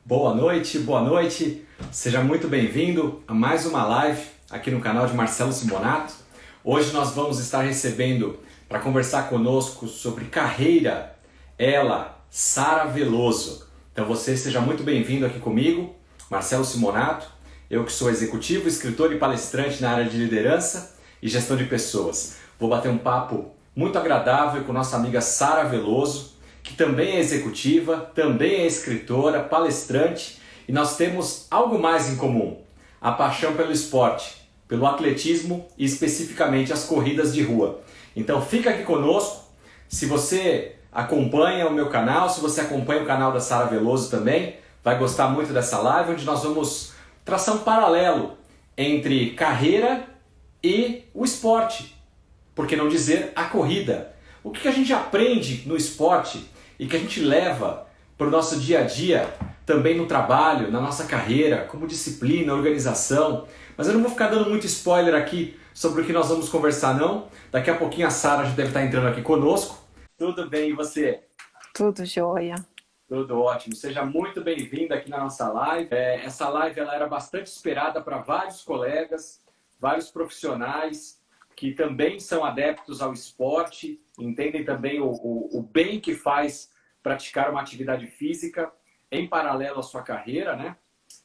Boa noite, boa noite. Seja muito bem-vindo a mais uma live aqui no canal de Marcelo Simonato. Hoje nós vamos estar recebendo para conversar conosco sobre carreira, ela, Sara Veloso. Então você seja muito bem-vindo aqui comigo, Marcelo Simonato. Eu que sou executivo, escritor e palestrante na área de liderança e gestão de pessoas. Vou bater um papo muito agradável com nossa amiga Sara Veloso, que também é executiva, também é escritora, palestrante, e nós temos algo mais em comum: a paixão pelo esporte, pelo atletismo e especificamente as corridas de rua. Então fica aqui conosco. Se você acompanha o meu canal, se você acompanha o canal da Sara Veloso também, vai gostar muito dessa live, onde nós vamos traçar um paralelo entre carreira e o esporte. Por que não dizer a corrida? O que a gente aprende no esporte e que a gente leva para o nosso dia a dia, também no trabalho, na nossa carreira, como disciplina, organização. Mas eu não vou ficar dando muito spoiler aqui sobre o que nós vamos conversar, não. Daqui a pouquinho a Sara já deve estar entrando aqui conosco. Tudo bem, e você? Tudo jóia. Tudo ótimo. Seja muito bem-vinda aqui na nossa live. Essa live ela era bastante esperada para vários colegas, vários profissionais que também são adeptos ao esporte, entendem também o bem que faz praticar uma atividade física em paralelo à sua carreira, né?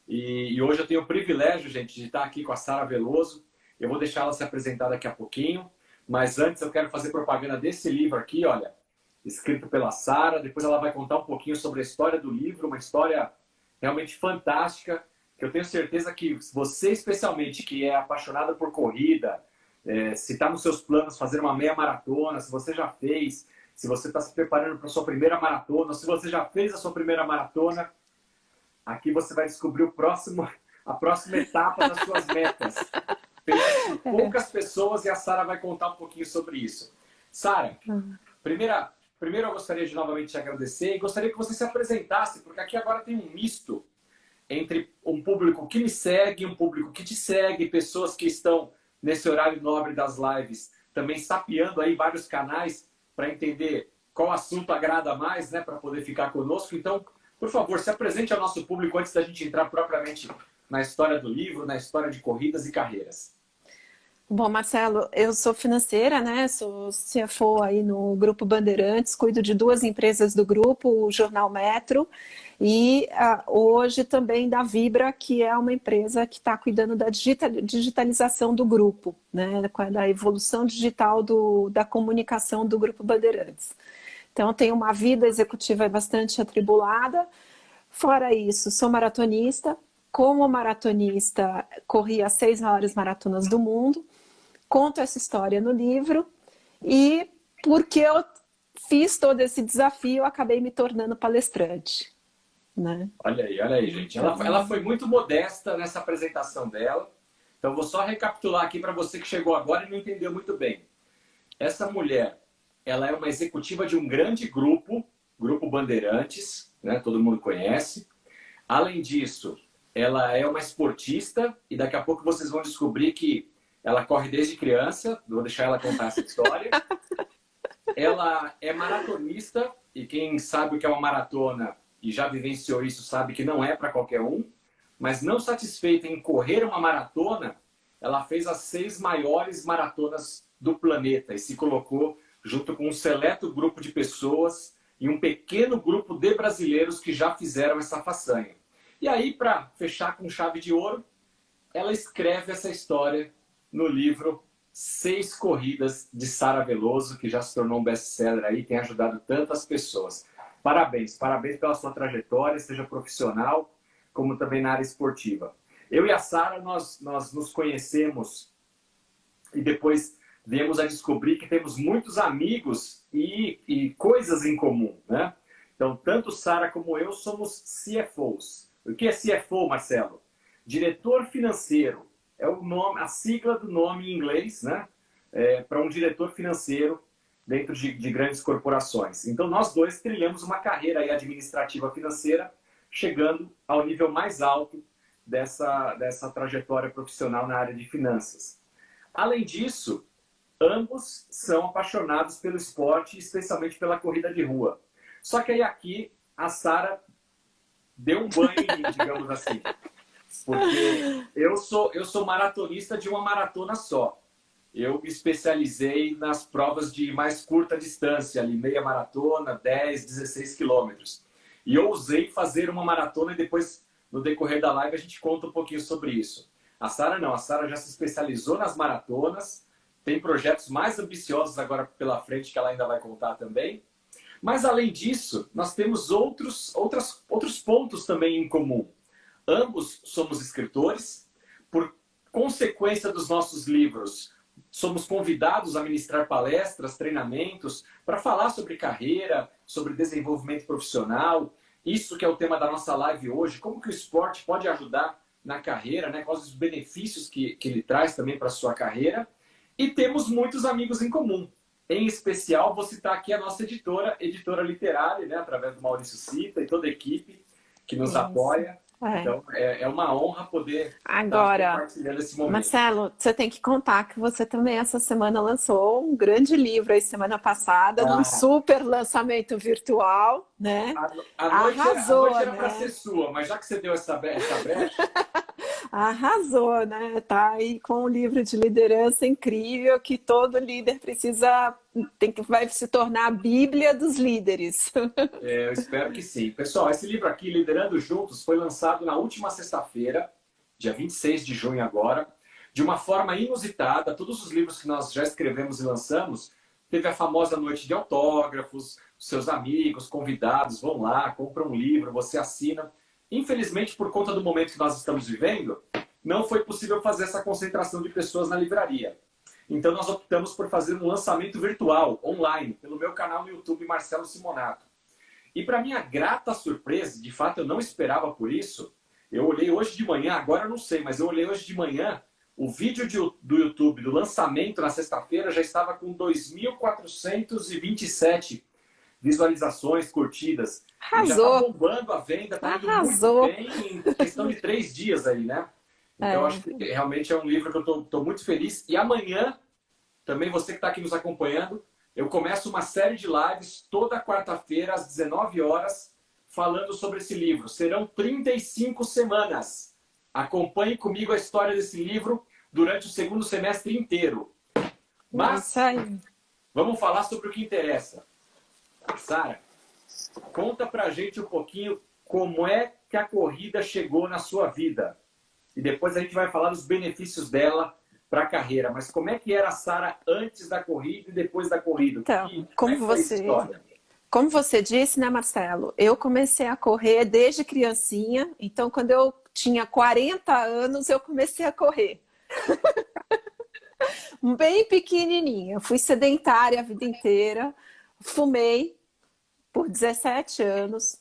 E hoje eu tenho o privilégio, gente, de estar aqui com a Sara Veloso. Eu vou deixar ela se apresentar daqui a pouquinho, mas antes eu quero fazer propaganda desse livro aqui, olha, escrito pela Sara. Depois ela vai contar um pouquinho sobre a história do livro, uma história realmente fantástica, que eu tenho certeza que você, especialmente, que é apaixonada por corrida, se está nos seus planos fazer uma meia maratona, se você já fez, se você está se preparando para a sua primeira maratona, se você já fez a sua primeira maratona, aqui você vai descobrir a próxima etapa das suas metas. Feita por poucas pessoas, e a Sara vai contar um pouquinho sobre isso. Sara, primeiro eu gostaria de novamente te agradecer e gostaria que você se apresentasse, porque aqui agora tem um misto entre um público que me segue, um público que te segue, pessoas que estão nesse horário nobre das lives, também sapeando aí vários canais para entender qual assunto agrada mais, né, para poder ficar conosco. Então, por favor, se apresente ao nosso público antes da gente entrar propriamente na história do livro, na história de corridas e carreiras. Bom, Marcelo, eu sou financeira, né? Sou CFO aí no Grupo Bandeirantes, cuido de duas empresas do grupo, o Jornal Metro e hoje também da Vibra, que é uma empresa que está cuidando da digitalização do grupo, né? Da evolução digital da comunicação do Grupo Bandeirantes. Então, tenho uma vida executiva bastante atribulada. Fora isso, sou maratonista. Como maratonista, corri as 6 maiores maratonas do mundo. Conto essa história no livro e porque eu fiz todo esse desafio, eu acabei me tornando palestrante, né? Olha aí, gente. Ela foi muito modesta nessa apresentação dela. Então, vou só recapitular aqui para você que chegou agora e não entendeu muito bem. Essa mulher, ela é uma executiva de um grande grupo, Grupo Bandeirantes, né? Todo mundo conhece. Além disso, ela é uma esportista e daqui a pouco vocês vão descobrir que ela corre desde criança. Vou deixar ela contar essa história. Ela é maratonista e quem sabe o que é uma maratona e já vivenciou isso sabe que não é para qualquer um. Mas não satisfeita em correr uma maratona, ela fez as 6 maiores maratonas do planeta e se colocou junto com um seleto grupo de pessoas e um pequeno grupo de brasileiros que já fizeram essa façanha. E aí, para fechar com chave de ouro, ela escreve essa história no livro 6 Corridas de Sara Veloso, que já se tornou um best-seller aí, tem ajudado tantas pessoas. Parabéns, parabéns pela sua trajetória, seja profissional, como também na área esportiva. Eu e a Sara, nós nos conhecemos e depois viemos a descobrir que temos muitos amigos e coisas em comum, né? Então, tanto Sara como eu somos CFOs. O que é CFO, Marcelo? Diretor financeiro. É o nome, a sigla do nome em inglês, né? Para um diretor financeiro dentro de grandes corporações. Então, nós dois trilhamos uma carreira aí administrativa financeira, chegando ao nível mais alto dessa trajetória profissional na área de finanças. Além disso, ambos são apaixonados pelo esporte, especialmente pela corrida de rua. Só que aí aqui a Sara deu um banho em mim, digamos assim. Porque eu sou maratonista de uma maratona só. Eu me especializei nas provas de mais curta distância, ali meia maratona, 10, 16 quilômetros. E eu ousei fazer uma maratona e depois, no decorrer da live, a gente conta um pouquinho sobre isso. A Sara não, a Sara já se especializou nas maratonas, tem projetos mais ambiciosos agora pela frente que ela ainda vai contar também. Mas, além disso, nós temos outros pontos também em comum. Ambos somos escritores, por consequência dos nossos livros, somos convidados a ministrar palestras, treinamentos, para falar sobre carreira, sobre desenvolvimento profissional. Isso que é o tema da nossa live hoje, como que o esporte pode ajudar na carreira, né? Quais os benefícios que ele traz também para a sua carreira. E temos muitos amigos em comum. Em especial, vou citar aqui a nossa editora literária, né? Através do Maurício Cita e toda a equipe que nos apoia. Então, é uma honra poder Agora, compartilhando esse momento. Marcelo, você tem que contar que você também essa semana lançou um grande livro aí semana passada, num super lançamento virtual, né? A noite era né? para ser sua, mas já que você deu essa brecha... Arrasou, né? Tá aí com um livro de liderança incrível que todo líder vai se tornar a Bíblia dos líderes. Eu espero que sim. Pessoal, esse livro aqui, Liderando Juntos, foi lançado na última sexta-feira, dia 26 de junho agora, de uma forma inusitada. Todos os livros que nós já escrevemos e lançamos, teve a famosa noite de autógrafos, seus amigos, convidados vão lá, compram um livro, você assina. Infelizmente, por conta do momento que nós estamos vivendo, não foi possível fazer essa concentração de pessoas na livraria. Então, nós optamos por fazer um lançamento virtual, online, pelo meu canal no YouTube, Marcelo Simonato. E para minha grata surpresa, de fato eu não esperava por isso, eu olhei hoje de manhã, agora eu não sei, mas eu olhei hoje de manhã, o vídeo do YouTube do lançamento na sexta-feira já estava com 2.427 visualizações, curtidas. Arrasou. Já está bombando a venda, está indo muito bem em questão de 3 dias aí, né? Então, acho que realmente é um livro que eu estou muito feliz. E amanhã, também você que está aqui nos acompanhando, eu começo uma série de lives toda quarta-feira, às 19 horas, falando sobre esse livro. Serão 35 semanas. Acompanhe comigo a história desse livro durante o segundo semestre inteiro. Mas, vamos falar sobre o que interessa. Sara, conta pra gente um pouquinho como é que a corrida chegou na sua vida. E depois a gente vai falar dos benefícios dela para a carreira. Mas como é que era a Sara antes da corrida e depois da corrida? Então, como você disse, né, Marcelo? Eu comecei a correr desde criancinha. Então, quando eu tinha 40 anos, eu comecei a correr. Bem pequenininha. Fui sedentária a vida inteira. Fumei por 17 anos.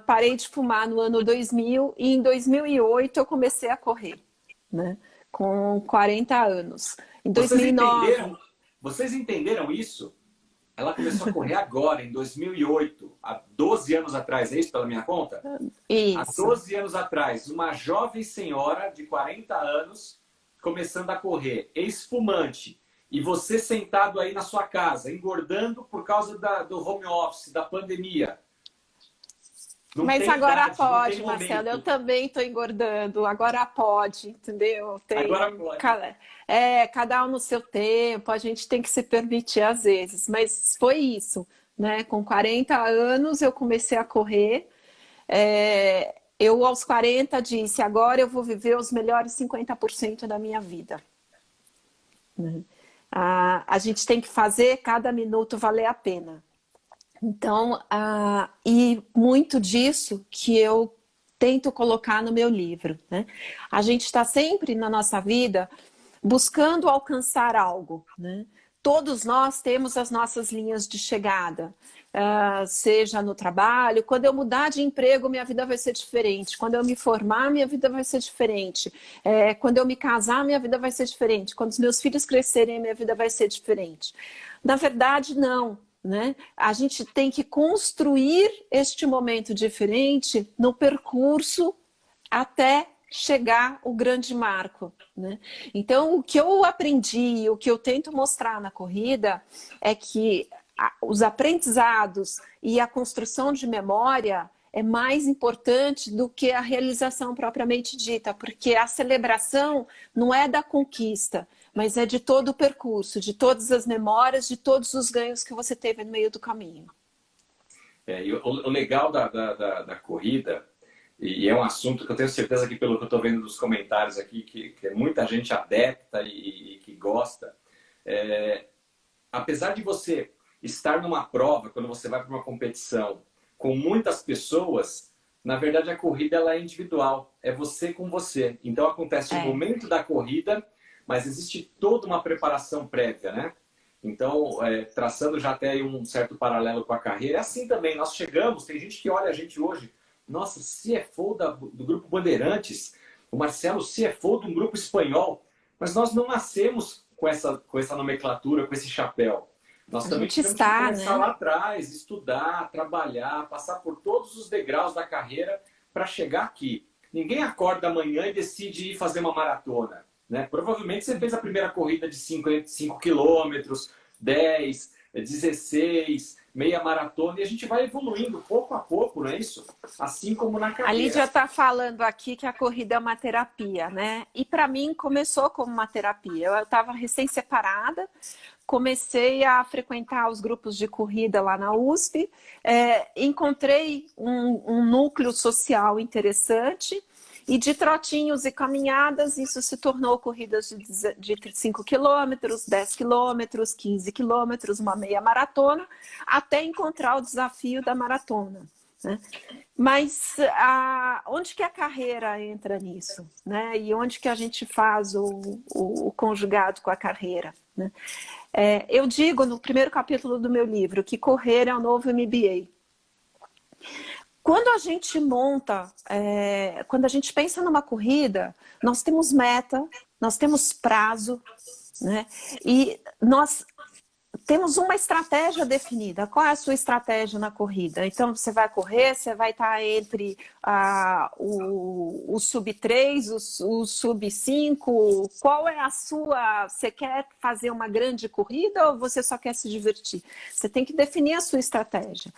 Parei de fumar no ano 2000 e em 2008 eu comecei a correr, né? Com 40 anos. Em 2009... Vocês entenderam isso? Ela começou a correr agora, em 2008, há 12 anos atrás, é isso pela minha conta? Isso. Há 12 anos atrás, uma jovem senhora de 40 anos começando a correr, ex-fumante, e você sentado aí na sua casa, engordando por causa do home office, da pandemia. Mas agora pode, Marcelo, eu também estou engordando, agora pode, entendeu? Agora pode. Cada um no seu tempo, a gente tem que se permitir às vezes, mas foi isso, né? Com 40 anos eu comecei a correr, eu aos 40 disse, agora eu vou viver os melhores 50% da minha vida. A gente tem que fazer cada minuto valer a pena. Então, e muito disso que eu tento colocar no meu livro, né? A gente está sempre na nossa vida buscando alcançar algo, né? Todos nós temos as nossas linhas de chegada, seja no trabalho. Quando eu mudar de emprego, minha vida vai ser diferente. Quando eu me formar, minha vida vai ser diferente. Quando eu me casar, minha vida vai ser diferente. Quando os meus filhos crescerem, minha vida vai ser diferente. Na verdade, não. Né? A gente tem que construir este momento diferente no percurso até chegar o grande marco, né? Então, o que eu aprendi, o que eu tento mostrar na corrida é que os aprendizados e a construção de memória, é mais importante do que a realização propriamente dita, porque a celebração não é da conquista, mas é de todo o percurso, de todas as memórias, de todos os ganhos que você teve no meio do caminho. E o legal da corrida, e é um assunto que eu tenho certeza que pelo que eu estou vendo dos comentários aqui, que é muita gente adepta e que gosta, apesar de você estar numa prova, quando você vai para uma competição com muitas pessoas, na verdade a corrida ela é individual, é você com você. Então acontece o momento da corrida, mas existe toda uma preparação prévia, né? Então, traçando já até aí um certo paralelo com a carreira, é assim também, nós chegamos, tem gente que olha a gente hoje, nossa, CFO do Grupo Bandeirantes, o Marcelo CFO de um grupo espanhol, mas nós não nascemos com essa nomenclatura, com esse chapéu. Nós também tivemos que começar lá atrás, estudar, trabalhar, passar por todos os degraus da carreira para chegar aqui. Ninguém acorda amanhã e decide ir fazer uma maratona, né? Provavelmente você fez a primeira corrida de 5 quilômetros, 10, 16, meia maratona, e a gente vai evoluindo pouco a pouco, não é isso? Assim como na carreira. A Lídia está falando aqui que a corrida é uma terapia, né? E para mim começou como uma terapia. Eu estava recém-separada, comecei a frequentar os grupos de corrida lá na USP, encontrei um núcleo social interessante, e de trotinhos e caminhadas, isso se tornou corridas de 5 quilômetros, 10 quilômetros, 15 quilômetros, uma meia maratona, até encontrar o desafio da maratona, né? Mas onde que a carreira entra nisso, né? E onde que a gente faz o conjugado com a carreira, né? Eu digo no primeiro capítulo do meu livro que correr é o novo MBA. Quando a gente monta, quando a gente pensa numa corrida, nós temos meta, nós temos prazo, né? E nós temos uma estratégia definida. Qual é a sua estratégia na corrida? Então, você vai correr, você vai estar entre o sub-3, o sub-5. Qual é a sua... Você quer fazer uma grande corrida ou você só quer se divertir? Você tem que definir a sua estratégia.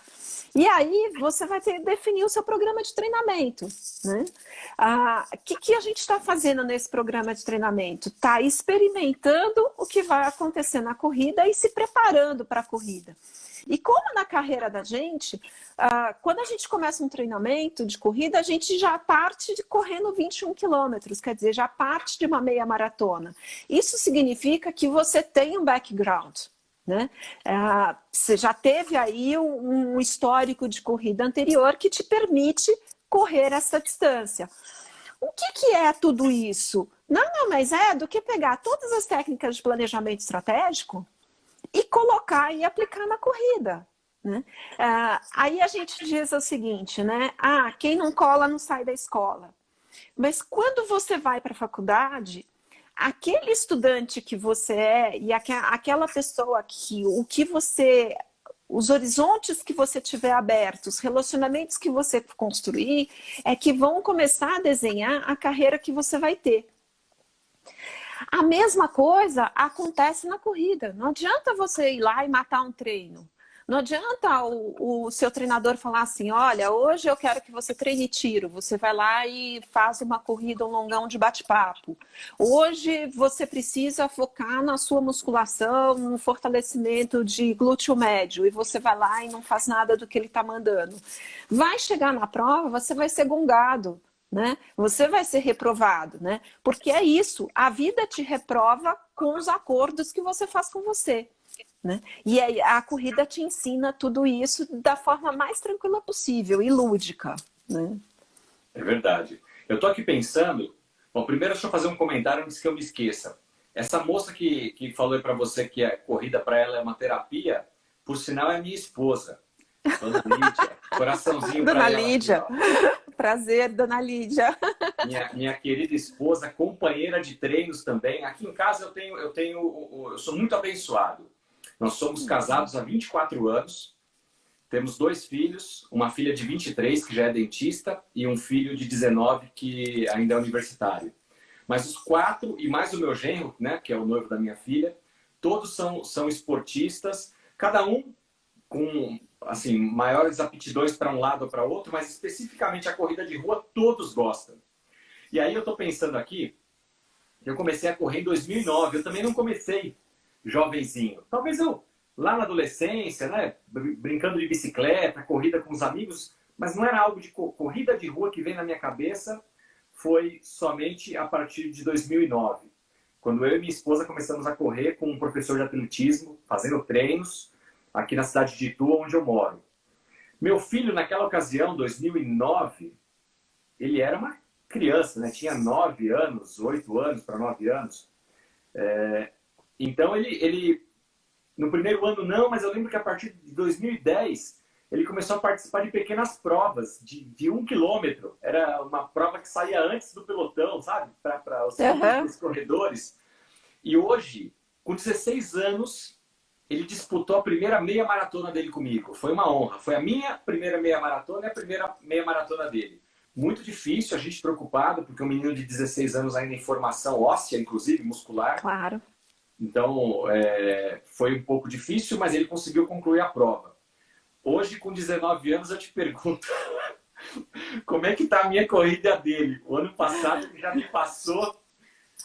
E aí, você vai ter que definir o seu programa de treinamento, né? O que a gente está fazendo nesse programa de treinamento? Está experimentando o que vai acontecer na corrida e se preparando para a corrida. E como na carreira da gente, quando a gente começa um treinamento de corrida, a gente já parte de correndo 21 quilômetros, quer dizer, já parte de uma meia maratona. Isso significa que você tem um background, né? Você já teve aí um histórico de corrida anterior que te permite correr essa distância. O que é tudo isso? Nada mais é do que pegar todas as técnicas de planejamento estratégico e colocar e aplicar na corrida, né? Aí a gente diz o seguinte, né? Quem não cola não sai da escola. Mas quando você vai para a faculdade, aquele estudante que você é e aquela pessoa que os horizontes que você tiver abertos, os relacionamentos que você construir, é que vão começar a desenhar a carreira que você vai ter. A mesma coisa acontece na corrida. Não adianta você ir lá e matar um treino. Não adianta o seu treinador falar assim, olha, hoje eu quero que você treine tiro. Você vai lá e faz uma corrida, um longão de bate-papo. Hoje você precisa focar na sua musculação, no fortalecimento de glúteo médio. E você vai lá e não faz nada do que ele está mandando. Vai chegar na prova, você vai ser gongado, né? Você vai ser reprovado, né? Porque é isso, a vida te reprova com os acordos que você faz com você, né? E aí a corrida te ensina tudo isso da forma mais tranquila possível e lúdica, né? É verdade. Eu tô aqui pensando... Bom, primeiro deixa eu fazer um comentário antes que eu me esqueça. Essa moça que falou para você que a corrida para ela é uma terapia, por sinal é minha esposa, Dona Lídia. Coraçãozinho para ela. Dona Lídia. Aqui, prazer, Dona Lídia. Minha querida esposa, companheira de treinos também. Aqui em casa eu sou muito abençoado. Nós somos casados há 24 anos. Temos 2 filhos, uma filha de 23, que já é dentista, e um filho de 19, que ainda é universitário. Mas os 4, e mais o meu genro, né, que é o noivo da minha filha, todos são esportistas, cada um com assim, maiores aptidões para um lado ou para outro, mas especificamente a corrida de rua todos gostam. E aí eu estou pensando aqui, eu comecei a correr em 2009, eu também não comecei jovenzinho. Talvez eu, lá na adolescência, né, brincando de bicicleta, corrida com os amigos, mas não era algo de corrida de rua que vem na minha cabeça, foi somente a partir de 2009. Quando eu e minha esposa começamos a correr com um professor de atletismo, fazendo treinos, aqui na cidade de Itu, onde eu moro. Meu filho, naquela ocasião, 2009, ele era uma criança, né? Tinha 9 anos, 8 anos para 9 anos. Então, ele, no primeiro ano não, mas eu lembro que a partir de 2010, ele começou a participar de pequenas provas de 1 quilômetro. Era uma prova que saía antes do pelotão, sabe? Para os corredores. E hoje, com 16 anos, ele disputou a primeira meia maratona dele comigo. Foi uma honra. Foi a minha primeira meia maratona e a primeira meia maratona dele. Muito difícil, a gente preocupado, porque um menino de 16 anos ainda em formação óssea, inclusive, muscular. Claro. Então, foi um pouco difícil, mas ele conseguiu concluir a prova. Hoje, com 19 anos, eu te pergunto, como é que está a minha corrida dele? O ano passado ele já me passou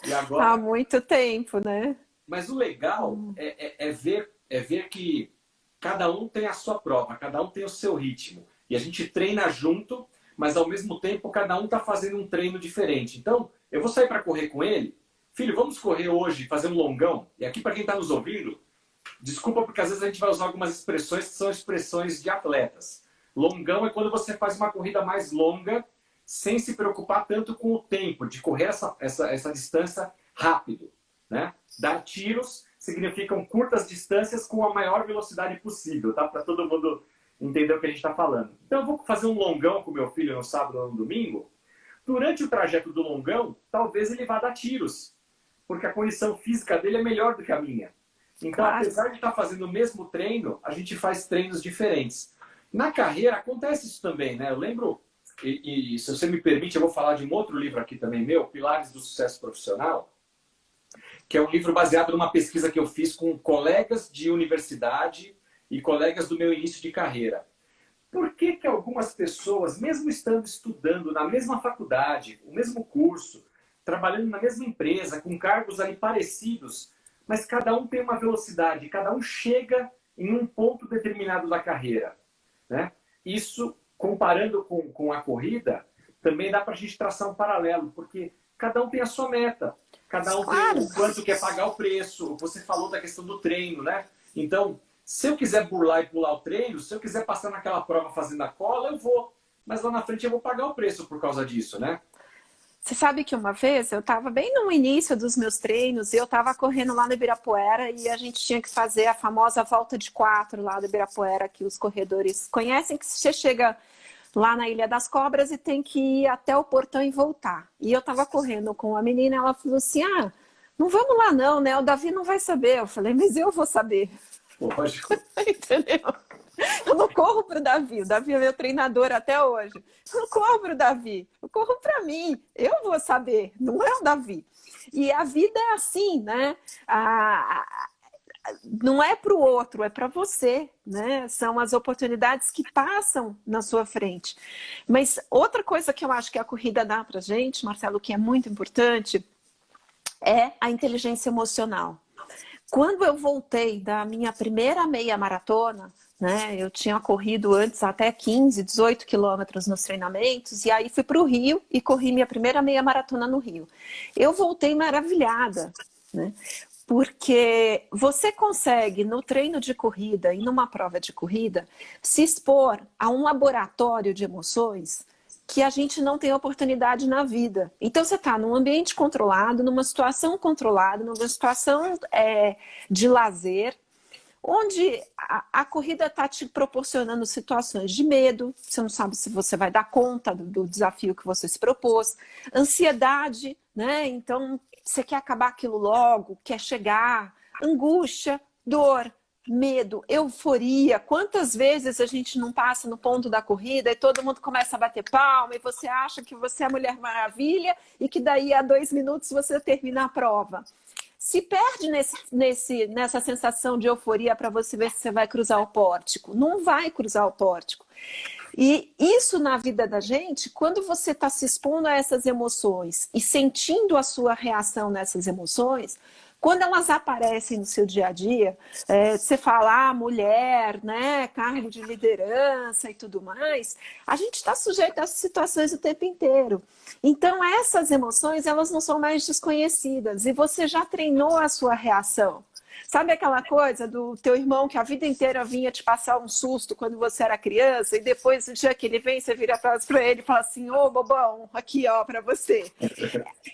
e agora... Há muito tempo, né? Mas o legal é ver que cada um tem a sua prova, cada um tem o seu ritmo. E a gente treina junto, mas ao mesmo tempo cada um está fazendo um treino diferente. Então, eu vou sair para correr com ele. Filho, vamos correr hoje, fazer um longão? E aqui para quem está nos ouvindo, desculpa porque às vezes a gente vai usar algumas expressões que são expressões de atletas. Longão é quando você faz uma corrida mais longa, sem se preocupar tanto com o tempo, de correr essa distância rápido, né? Dar tiros significam curtas distâncias com a maior velocidade possível, tá? Para todo mundo entender o que a gente está falando. Então eu vou fazer um longão com meu filho no sábado ou no domingo. Durante o trajeto do longão, talvez ele vá dar tiros, porque a condição física dele é melhor do que a minha. Então, apesar de estar fazendo o mesmo treino, a gente faz treinos diferentes. Na carreira acontece isso também, né? Eu lembro, e se você me permite, eu vou falar de um outro livro aqui também meu, Pilares do Sucesso Profissional, que é um livro baseado numa pesquisa que eu fiz com colegas de universidade e colegas do meu início de carreira. Por que que algumas pessoas, mesmo estando estudando na mesma faculdade, o mesmo curso, trabalhando na mesma empresa, com cargos ali parecidos, mas cada um tem uma velocidade, cada um chega em um ponto determinado da carreira, né? Isso, comparando com a corrida, também dá para a gente traçar um paralelo, porque cada um tem a sua meta, cada um tem o quanto quer pagar o preço. Você falou da questão do treino, né? Então, se eu quiser burlar e pular o treino, se eu quiser passar naquela prova fazendo a cola, eu vou. Mas lá na frente eu vou pagar o preço por causa disso, né? Você sabe que uma vez eu estava bem no início dos meus treinos e eu estava correndo lá no Ibirapuera e a gente tinha que fazer a famosa volta de 4 lá do Ibirapuera, que os corredores conhecem, que você chega lá na Ilha das Cobras e tem que ir até o portão e voltar. E eu estava correndo com a menina, ela falou assim, não vamos lá não, né? O Davi não vai saber. Eu falei, mas eu vou saber. Lógico. Entendeu? Eu não corro pro Davi. O Davi é meu treinador até hoje. Eu não corro pro Davi. Eu corro para mim. Eu vou saber. Não é o Davi. E a vida é assim, né? Não é para o outro, é para você, né? São as oportunidades que passam na sua frente. Mas outra coisa que eu acho que a corrida dá pra gente, Marcelo, que é muito importante, é a inteligência emocional. Quando eu voltei da minha primeira meia maratona, né, eu tinha corrido antes até 15, 18 quilômetros nos treinamentos, e aí fui para o Rio e corri minha primeira meia maratona no Rio. Eu voltei maravilhada, né? Porque você consegue, no treino de corrida e numa prova de corrida, se expor a um laboratório de emoções que a gente não tem oportunidade na vida. Então você está num ambiente controlado, numa situação controlada, numa situação de lazer, onde a corrida está te proporcionando situações de medo, você não sabe se você vai dar conta do desafio que você se propôs, ansiedade, né? Então você quer acabar aquilo logo, quer chegar, angústia, dor, medo, euforia. Quantas vezes a gente não passa no ponto da corrida e todo mundo começa a bater palma e você acha que você é a Mulher Maravilha e que daí a 2 minutos você termina a prova. se perde nessa sensação de euforia para você ver se você vai cruzar o pórtico. Não vai cruzar o pórtico. E isso na vida da gente, quando você está se expondo a essas emoções e sentindo a sua reação nessas emoções, quando elas aparecem no seu dia a dia, você fala, mulher, né, cargo de liderança e tudo mais, a gente está sujeito a essas situações o tempo inteiro. Então, essas emoções, elas não são mais desconhecidas e você já treinou a sua reação. Sabe aquela coisa do teu irmão que a vida inteira vinha te passar um susto quando você era criança e depois, no dia que ele vem, você vira para ele e fala assim, ô bobão, aqui ó, para você.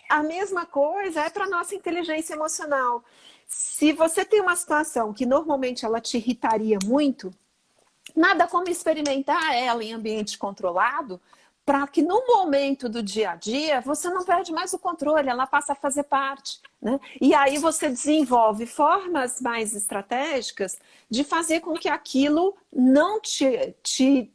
A mesma coisa é para nossa inteligência emocional. Se você tem uma situação que normalmente ela te irritaria muito, nada como experimentar ela em ambiente controlado, para que no momento do dia a dia você não perde mais o controle, ela passa a fazer parte, né? E aí você desenvolve formas mais estratégicas de fazer com que aquilo não te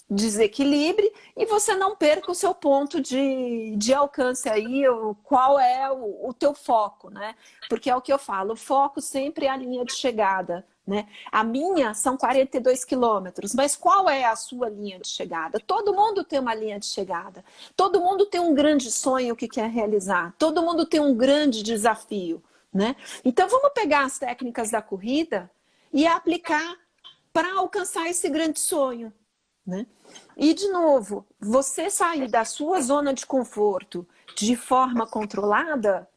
desequilibre e você não perca o seu ponto de alcance aí, qual é o teu foco, né? Porque é o que eu falo, o foco sempre é a linha de chegada, né? A minha são 42 quilômetros, mas qual é a sua linha de chegada? Todo mundo tem uma linha de chegada, todo mundo tem um grande sonho que quer realizar, todo mundo tem um grande desafio, né? Então vamos pegar as técnicas da corrida e aplicar para alcançar esse grande sonho, né? E de novo, você sair da sua zona de conforto de forma controlada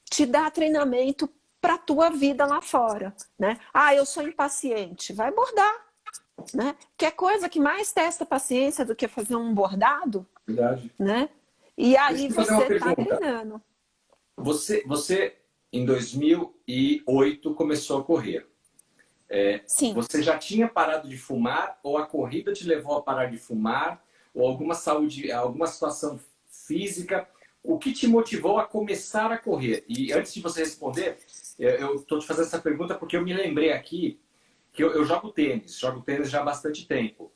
te dá treinamento para a tua vida lá fora, né? Eu sou impaciente, vai bordar, né? Quer coisa que mais testa paciência do que fazer um bordado? Verdade. Né? E aí Deixa eu fazer uma você está pergunta. treinando. Você, em 2008, começou a correr. Sim. Você já tinha parado de fumar ou a corrida te levou a parar de fumar ou alguma situação física? O que te motivou a começar a correr? E antes de você responder, eu estou te fazendo essa pergunta porque eu me lembrei aqui que eu jogo tênis já há bastante tempo.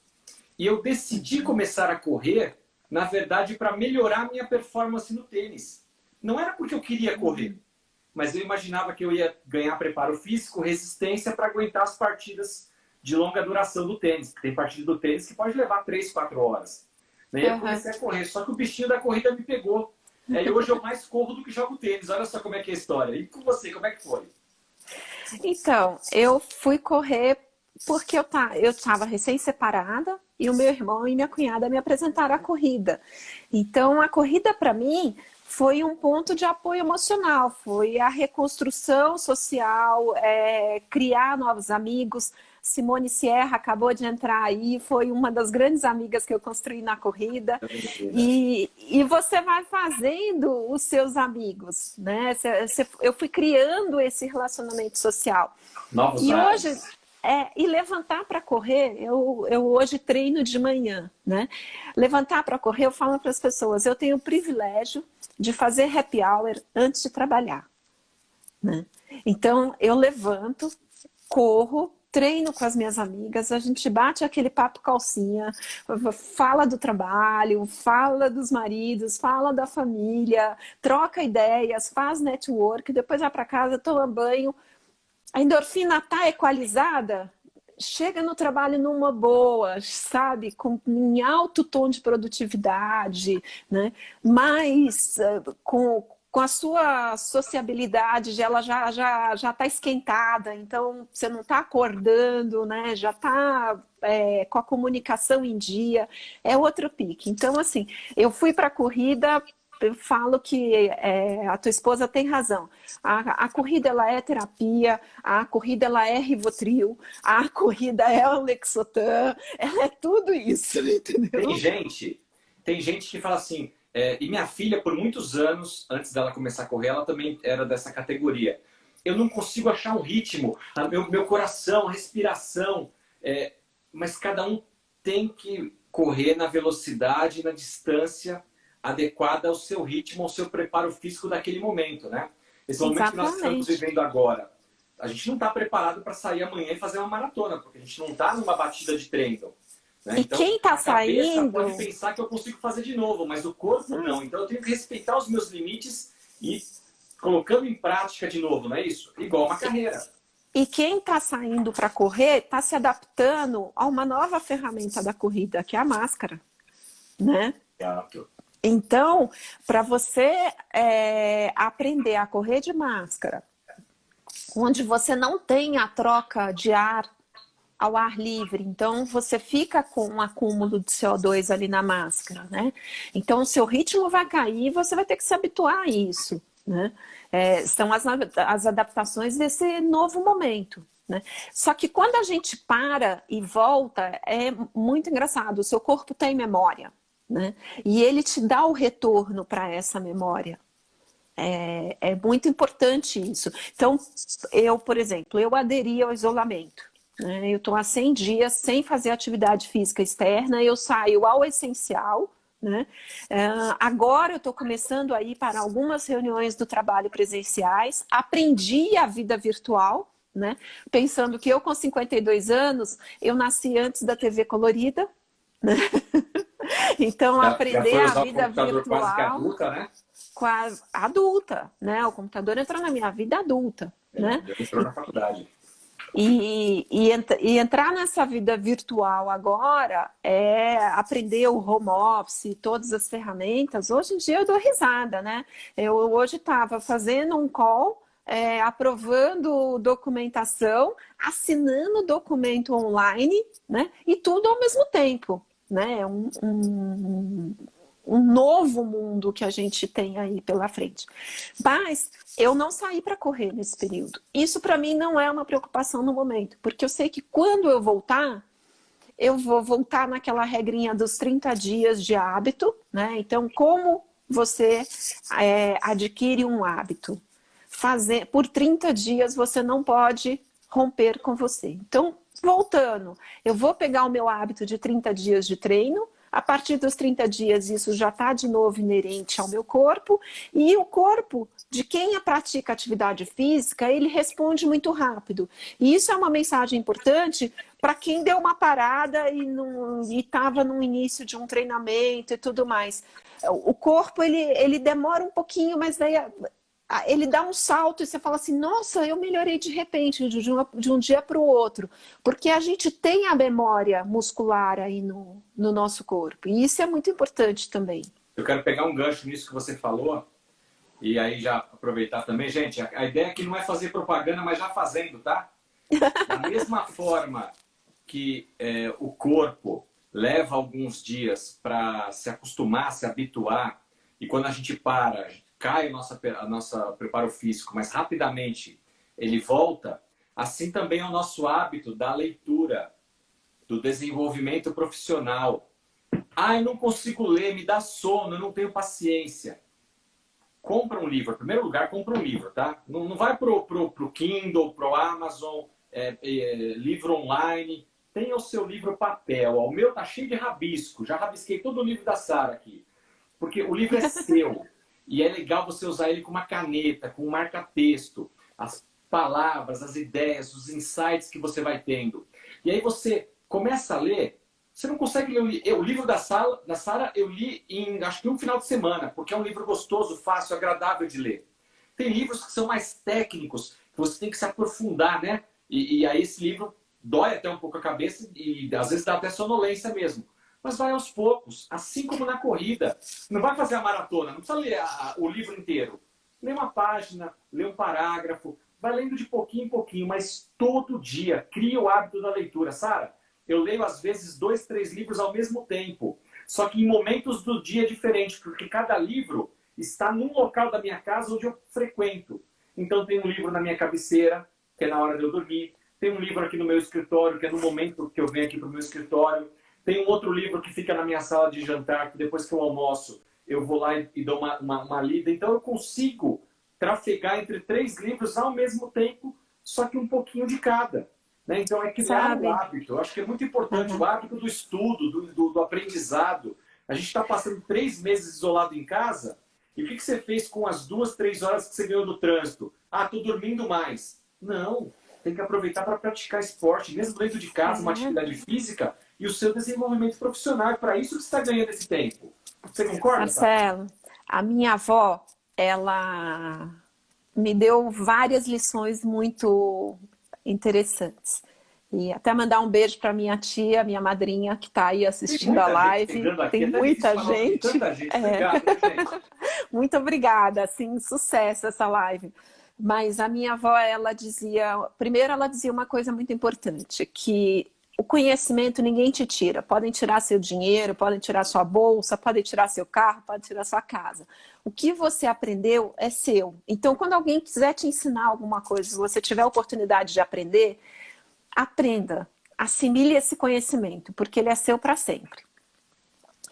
E eu decidi começar a correr, na verdade, para melhorar a minha performance no tênis. Não era porque eu queria correr, mas eu imaginava que eu ia ganhar preparo físico, resistência para aguentar as partidas de longa duração do tênis. Porque tem partida do tênis que pode levar 3, 4 horas. E eu comecei a correr, só que o bichinho da corrida me pegou. E hoje eu mais corro do que jogo tênis. Olha só como é que é a história. E com você, como é que foi? Então, eu fui correr porque eu estava recém-separada e o meu irmão e minha cunhada me apresentaram a corrida. Então, a corrida para mim foi um ponto de apoio emocional, foi a reconstrução social, criar novos amigos. Simone Sierra acabou de entrar aí, foi uma das grandes amigas que eu construí na corrida. E você vai fazendo os seus amigos, né? Eu fui criando esse relacionamento social. Novos e ares. hoje e levantar para correr, eu hoje treino de manhã, né? Levantar para correr, eu falo para as pessoas, eu tenho o privilégio de fazer happy hour antes de trabalhar, né? Então, eu levanto, corro, treino com as minhas amigas, a gente bate aquele papo calcinha, fala do trabalho, fala dos maridos, fala da família, troca ideias, faz network, depois vai para casa, toma banho. A endorfina está equalizada, chega no trabalho numa boa, sabe? Em alto tom de produtividade, né? Mas com a sua sociabilidade, ela já está esquentada, então você não está acordando, né? Já está com a comunicação em dia, é outro pique. Então, assim, eu fui para a corrida. Eu falo que a tua esposa tem razão. A corrida ela é terapia, a corrida ela é Rivotril, a corrida é o Lexotan, ela é tudo isso, entendeu? Tem gente que fala assim, e minha filha, por muitos anos, antes dela começar a correr, ela também era dessa categoria. Eu não consigo achar um ritmo, meu coração, a respiração, mas cada um tem que correr na velocidade, na distância adequada ao seu ritmo, ao seu preparo físico daquele momento, né? Esse momento que nós estamos vivendo agora. A gente não está preparado para sair amanhã e fazer uma maratona, porque a gente não está numa batida de treino. Né? E então, quem está saindo pode pensar que eu consigo fazer de novo, mas o corpo não. Então eu tenho que respeitar os meus limites e colocando em prática de novo, não é isso? Igual uma carreira. E quem está saindo para correr está se adaptando a uma nova ferramenta da corrida, que é a máscara, né? Exato. Então, para você aprender a correr de máscara, onde você não tem a troca de ar ao ar livre, então você fica com um acúmulo de CO2 ali na máscara, né? Então o seu ritmo vai cair e você vai ter que se habituar a isso, né? São as adaptações desse novo momento, né? Só que quando a gente para e volta, é muito engraçado, o seu corpo tem memória, né? E ele te dá o retorno para essa memória. É muito importante isso. Então, eu, por exemplo, eu aderi ao isolamento. Eu estou há 100 dias sem fazer atividade física externa, eu saio ao essencial, né? Agora eu estou começando a ir para algumas reuniões do trabalho presenciais, aprendi a vida virtual, né? Pensando que eu com 52 anos, eu nasci antes da TV colorida, né? Então aprender a vida virtual quase que adulta, né? Adulta, né? O computador entrou na minha vida adulta, né? Entrou na faculdade. E entrar nessa vida virtual agora é aprender o home office, todas as ferramentas. Hoje em dia eu dou risada, né? Eu hoje estava fazendo um call, aprovando documentação, assinando documento online, né? E tudo ao mesmo tempo, né? É um novo mundo que a gente tem aí pela frente. Mas eu não saí para correr nesse período. Isso para mim não é uma preocupação no momento, porque eu sei que quando eu voltar, eu vou voltar naquela regrinha dos 30 dias de hábito, né? Então, como você adquire um hábito? Por 30 dias você não pode romper com você. Então, voltando, eu vou pegar o meu hábito de 30 dias de treino. A partir dos 30 dias, isso já está de novo inerente ao meu corpo. E o corpo de quem pratica atividade física, ele responde muito rápido. E isso é uma mensagem importante para quem deu uma parada e estava no início de um treinamento e tudo mais. O corpo, ele demora um pouquinho, mas daí ele dá um salto e você fala assim, nossa, eu melhorei de repente, de um dia para o outro. Porque a gente tem a memória muscular aí no nosso corpo. E isso é muito importante também. Eu quero pegar um gancho nisso que você falou, e aí já aproveitar também. Gente, a ideia aqui não é fazer propaganda, mas já fazendo, tá? Da mesma forma que o corpo leva alguns dias para se acostumar, se habituar, e quando a gente para, cai o nosso preparo físico, mas rapidamente ele volta, assim também é o nosso hábito da leitura, do desenvolvimento profissional. Ah, eu não consigo ler, me dá sono, eu não tenho paciência. Compra um livro. Em primeiro lugar, compra um livro, tá? Não vai pro Kindle, pro Amazon, livro online. Tenha o seu livro papel. O meu tá cheio de rabisco. Já rabisquei todo o livro da Sara aqui. Porque o livro é seu. E é legal você usar ele com uma caneta, com um marca-texto. As palavras, as ideias, os insights que você vai tendo. E aí você começa a ler. Você não consegue ler o livro da Sara eu li em, acho que um final de semana, porque é um livro gostoso, fácil, agradável de ler. Tem livros que são mais técnicos, que você tem que se aprofundar, né? E aí esse livro dói até um pouco a cabeça e às vezes dá até sonolência mesmo. Mas vai aos poucos, assim como na corrida. Não vai fazer a maratona, não precisa ler o livro inteiro. Lê uma página, lê um parágrafo, vai lendo de pouquinho em pouquinho, mas todo dia. Cria o hábito da leitura. Sara, eu leio às vezes 2, 3 livros ao mesmo tempo. Só que em momentos do dia diferentes, porque cada livro está num local da minha casa onde eu frequento. Então tem um livro na minha cabeceira, que é na hora de eu dormir. Tem um livro aqui no meu escritório, que é no momento que eu venho aqui para o meu escritório. Tem um outro livro que fica na minha sala de jantar, que depois que eu almoço, eu vou lá e dou uma lida. Então eu consigo trafegar entre 3 livros ao mesmo tempo, só que um pouquinho de cada. Né? Então é criar um hábito. Eu acho que é muito importante o hábito do estudo, do aprendizado. A gente está passando 3 meses isolado em casa. E o que você fez com as 2, 3 horas que você ganhou do trânsito? Ah, estou dormindo mais. Não. Tem que aproveitar para praticar esporte, mesmo dentro de casa, uma atividade física e o seu desenvolvimento profissional. É para isso que você está ganhando esse tempo. Você concorda? Marcelo, a minha avó, ela me deu várias lições muito interessantes. E até mandar um beijo para minha tia, minha madrinha, que está aí assistindo a live. Tem muita gente. Tanta gente. Obrigado, gente. Muito obrigada, assim, sucesso essa live. Mas a minha avó, ela dizia, primeiro ela dizia uma coisa muito importante, que o conhecimento ninguém te tira. Podem tirar seu dinheiro, podem tirar sua bolsa, podem tirar seu carro, podem tirar sua casa. O que você aprendeu é seu. Então, quando alguém quiser te ensinar alguma coisa, se você tiver a oportunidade de aprender, aprenda, assimile esse conhecimento, porque ele é seu para sempre.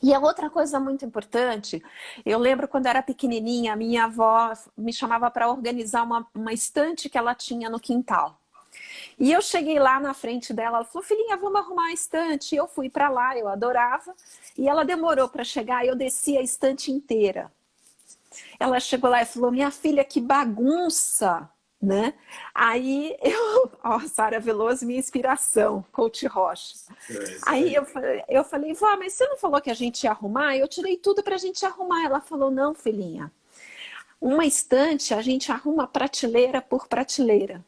E a outra coisa muito importante, eu lembro quando eu era pequenininha, a minha avó me chamava para organizar uma estante que ela tinha no quintal. E eu cheguei lá na frente dela, ela falou, filhinha, vamos arrumar a estante. E eu fui para lá, eu adorava. E ela demorou para chegar e eu desci a estante inteira. Ela chegou lá e falou, minha filha, que bagunça! Né? Aí Sara Veloso, minha inspiração, Coach Rocha. Aí eu falei, vó, mas você não falou que a gente ia arrumar? Eu tirei tudo para a gente arrumar. Ela falou, não, filhinha, uma estante a gente arruma prateleira por prateleira.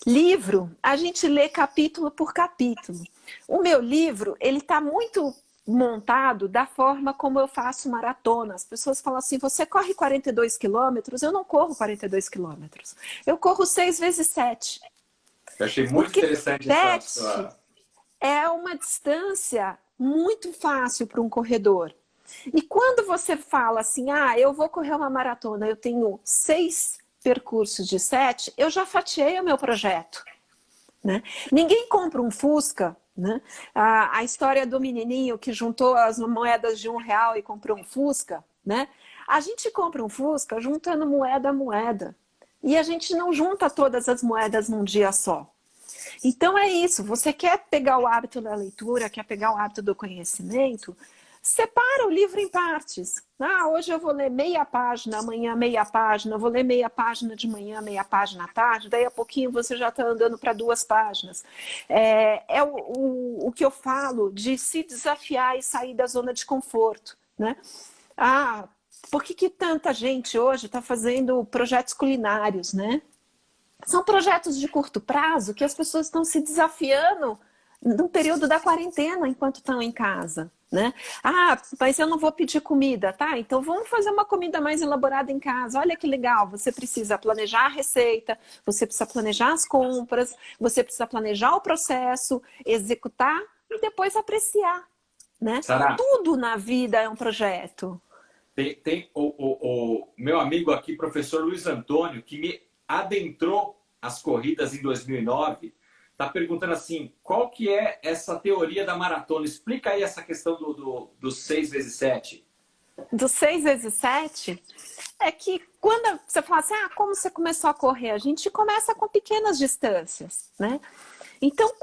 Livro, a gente lê capítulo por capítulo. O meu livro, ele está muito montado da forma como eu faço maratona. As pessoas falam assim, você corre 42 quilômetros? Eu não corro 42 quilômetros. Eu corro 6 vezes 7. Eu achei muito interessante 7 é uma distância muito fácil para um corredor. E quando você fala assim, eu vou correr uma maratona, eu tenho 6 percursos de 7, eu já fatiei o meu projeto. Né? Ninguém compra um Fusca. Né? A história do menininho que juntou as moedas de R$1 e comprou um Fusca, né? A gente compra um Fusca juntando moeda a moeda. E a gente não junta todas as moedas num dia só. Então é isso, você quer pegar o hábito da leitura, quer pegar o hábito do conhecimento, separa o livro em partes. Hoje eu vou ler meia página, amanhã meia página, vou ler meia página de manhã, meia página à tarde, daí a pouquinho você já está andando para 2 páginas. É o que eu falo de se desafiar e sair da zona de conforto. Né? Por que tanta gente hoje está fazendo projetos culinários? Né? São projetos de curto prazo que as pessoas estão se desafiando no período da quarentena, enquanto estão em casa. Né? Mas eu não vou pedir comida, tá? Então vamos fazer uma comida mais elaborada em casa. Olha que legal, você precisa planejar a receita, você precisa planejar as compras, você precisa planejar o processo, executar e depois apreciar. Né? Sarah, tudo na vida é um projeto. Tem o meu amigo aqui, professor Luiz Antônio, que me adentrou as corridas em 2009, está perguntando assim, qual que é essa teoria da maratona? Explica aí essa questão do 6 vezes 7. Do 6 vezes 7 é que quando você fala assim, como você começou a correr? A gente começa com pequenas distâncias, né? Então,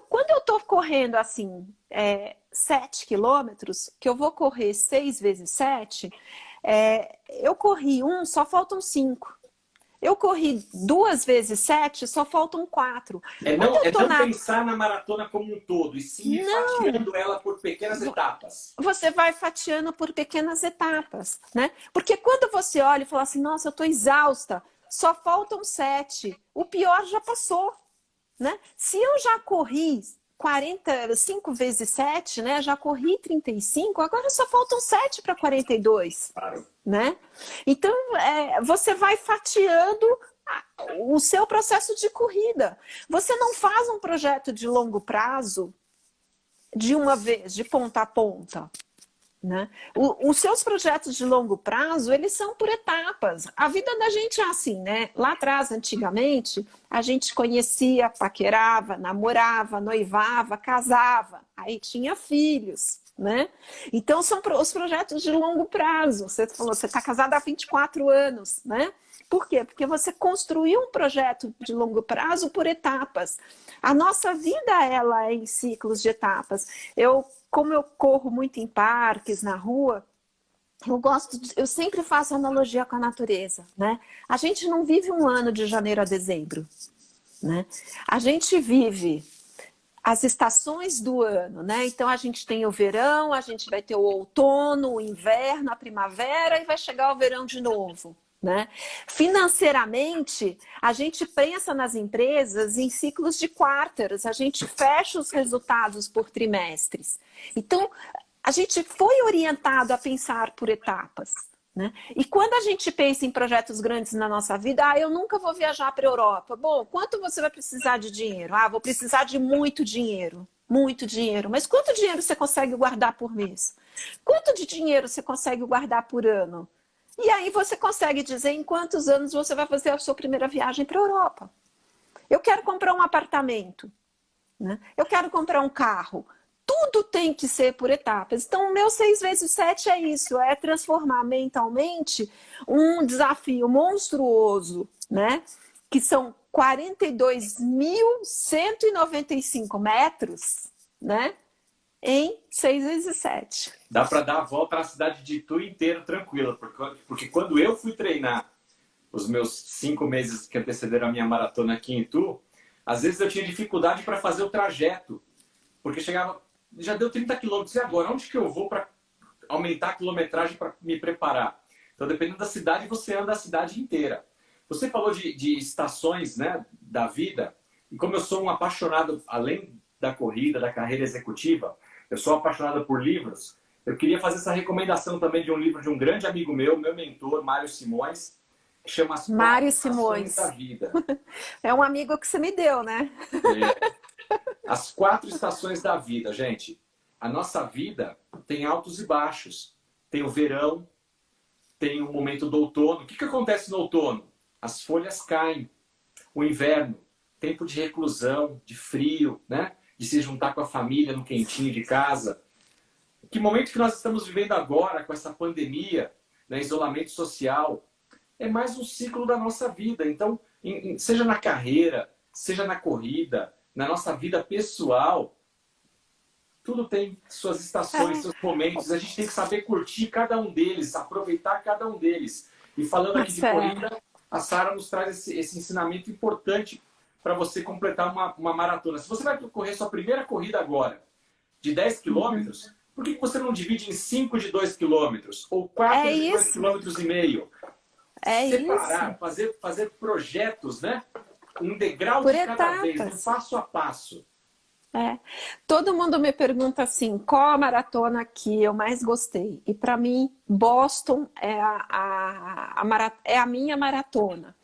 quando eu estou correndo assim, 7 quilômetros, que eu vou correr 6 vezes 7, eu corri 1, só faltam 5. Eu corri 2 vezes 7, só faltam 4. Não pensar na maratona como um todo, e sim ir fatiando ela por pequenas etapas. Você vai fatiando por pequenas etapas, né? Porque quando você olha e fala assim, nossa, eu estou exausta, só faltam 7, o pior já passou, né? Se eu já corri 5 vezes 7, né? Já corri 35, agora só faltam 7 para 42. Claro. Né? Então, você vai fatiando o seu processo de corrida. Você não faz um projeto de longo prazo de uma vez, de ponta a ponta. Né? Os seus projetos de longo prazo, eles são por etapas. A vida da gente é assim, né? Lá atrás, antigamente, a gente conhecia, paquerava, namorava, noivava, casava, aí tinha filhos, né? Então, são os projetos de longo prazo. Você falou, você está casada há 24 anos, né? Por quê? Porque você construiu um projeto de longo prazo por etapas. A nossa vida, ela é em ciclos de etapas. Como eu corro muito em parques, na rua, eu sempre faço analogia com a natureza, né? A gente não vive um ano de janeiro a dezembro, né? A gente vive as estações do ano, né? Então a gente tem o verão, a gente vai ter o outono, o inverno, a primavera e vai chegar o verão de novo, né? Financeiramente, a gente pensa nas empresas em ciclos de quarters, a gente fecha os resultados por trimestres. Então, a gente foi orientado a pensar por etapas, né? E quando a gente pensa em projetos grandes na nossa vida, eu nunca vou viajar para a Europa. Bom, quanto você vai precisar de dinheiro? Vou precisar de muito dinheiro. Muito dinheiro. Mas quanto dinheiro você consegue guardar por mês? Quanto de dinheiro você consegue guardar por ano? E aí você consegue dizer em quantos anos você vai fazer a sua primeira viagem para a Europa. Eu quero comprar um apartamento, né? Eu quero comprar um carro. Tudo tem que ser por etapas. Então, o meu 6 vezes 7 é isso, é transformar mentalmente um desafio monstruoso, né? Que são 42.195 metros, né? Em 6 vezes 7. Dá para dar a volta na cidade de Itu inteira tranquila, porque quando eu fui treinar os meus 5 meses que antecederam a minha maratona aqui em Itu, às vezes eu tinha dificuldade para fazer o trajeto, porque chegava, já deu 30 quilômetros, e agora? Onde que eu vou para aumentar a quilometragem para me preparar? Então, dependendo da cidade, você anda a cidade inteira. Você falou de estações, né, da vida, e como eu sou um apaixonado, além da corrida, da carreira executiva, eu sou apaixonado por livros, eu queria fazer essa recomendação também de um livro de um grande amigo meu mentor, Mário Simões, que chama As Quatro Estações da Vida. É um amigo que você me deu, né? As 4 estações da vida, gente. A nossa vida tem altos e baixos. Tem o verão, tem o momento do outono. O que acontece no outono? As folhas caem. O inverno, tempo de reclusão, de frio, né? De se juntar com a família no quentinho de casa. Que momento que nós estamos vivendo agora com essa pandemia, né? Isolamento social, é mais um ciclo da nossa vida. Então, seja na carreira, seja na corrida, na nossa vida pessoal, tudo tem suas estações, seus momentos. A gente tem que saber curtir cada um deles, aproveitar cada um deles. E falando aqui de corrida, a Sara nos traz esse ensinamento importante para você completar uma maratona. Se você vai correr sua primeira corrida agora, de 10 quilômetros, por que você não divide em 5 de 2 quilômetros? Ou 4 de 2,5 quilômetros? Separar, fazer projetos, né? Um degrau por de etapas. cada vez, um passo a passo. Todo mundo me pergunta assim, qual a maratona que eu mais gostei? E para mim, Boston é a minha maratona.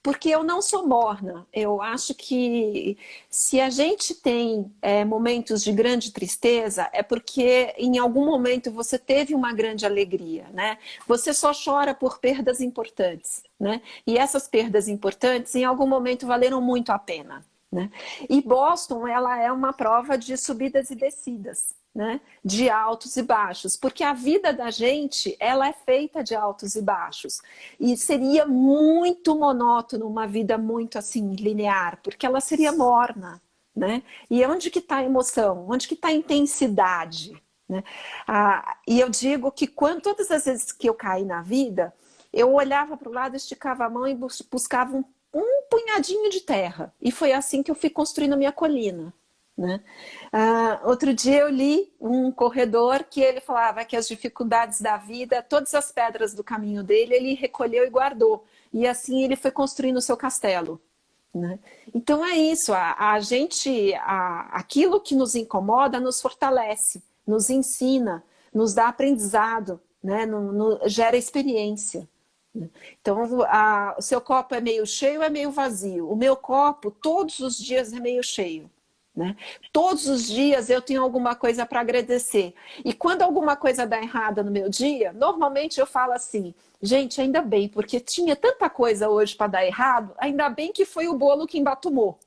Porque eu não sou morna. Eu acho que se a gente tem momentos de grande tristeza, é porque em algum momento você teve uma grande alegria, né? Você só chora por perdas importantes, né? E essas perdas importantes, em algum momento, valeram muito a pena, né? E Boston, ela é uma prova de subidas e descidas, né? De altos e baixos, porque a vida da gente, ela é feita de altos e baixos, e seria muito monótono uma vida muito assim linear, porque ela seria morna, né? E onde que está a emoção? Onde que está a intensidade, né? E eu digo que todas as vezes que eu caí na vida, eu olhava para o lado, esticava a mão e buscava um punhadinho de terra, e foi assim que eu fui construindo a minha colina, né? Outro dia eu li um corredor que ele falava que as dificuldades da vida, todas as pedras do caminho dele, ele recolheu e guardou. E assim ele foi construindo o seu castelo, né? Então é isso, aquilo que nos incomoda nos fortalece, nos ensina, nos dá aprendizado, né? Gera experiência. Então, o seu copo é meio cheio ou é meio vazio? O meu copo, todos os dias, é meio cheio, né? Todos os dias eu tenho alguma coisa para agradecer. E quando alguma coisa dá errada no meu dia, normalmente eu falo assim, gente, ainda bem, porque tinha tanta coisa hoje para dar errado, ainda bem que foi o bolo que embatumou.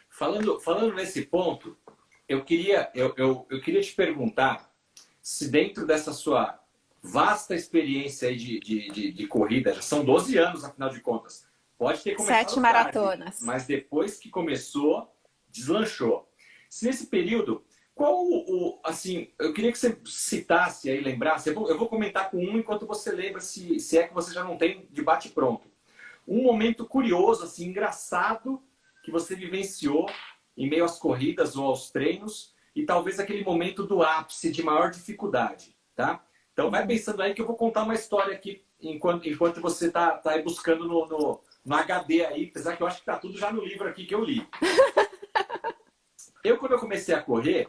Falando nesse ponto, eu queria te perguntar se dentro dessa sua vasta experiência aí de corrida, já são 12 anos, afinal de contas. Pode ter começado 7 maratonas. tarde, mas depois que começou, deslanchou. Se nesse período, assim, eu queria que você citasse aí, lembrasse, eu vou comentar com um enquanto você lembra, se é que você já não tem de bate pronto. Um momento curioso, assim, engraçado, que você vivenciou em meio às corridas ou aos treinos, e talvez aquele momento do ápice de maior dificuldade, tá? Então vai pensando aí que eu vou contar uma história aqui enquanto você tá aí buscando no HD aí, apesar que eu acho que tá tudo já no livro aqui que eu li. Quando eu comecei a correr,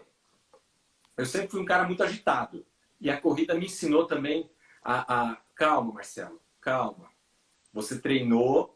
eu sempre fui um cara muito agitado. E a corrida me ensinou também calma, Marcelo, calma. Você treinou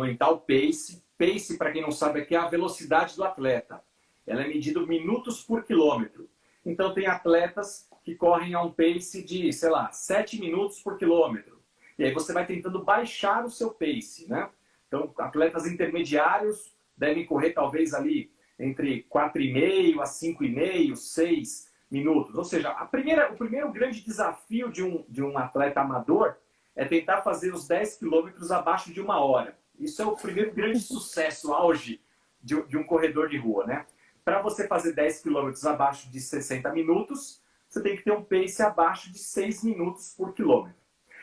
em tal pace. Pace, para quem não sabe, aqui é a velocidade do atleta. Ela é medida minutos por quilômetro. Então, tem atletas que correm a um pace de, sei lá, 7 minutos por quilômetro. E aí você vai tentando baixar o seu pace, né? Então, atletas intermediários devem correr talvez ali entre 4,5 a 5,5, 6 minutos. Ou seja, o primeiro grande desafio de um atleta amador é tentar fazer os 10 quilômetros abaixo de 1 hora. Isso é o primeiro grande sucesso, auge de um corredor de rua, né? Para você fazer 10 quilômetros abaixo de 60 minutos, você tem que ter um pace abaixo de 6 minutos por quilômetro.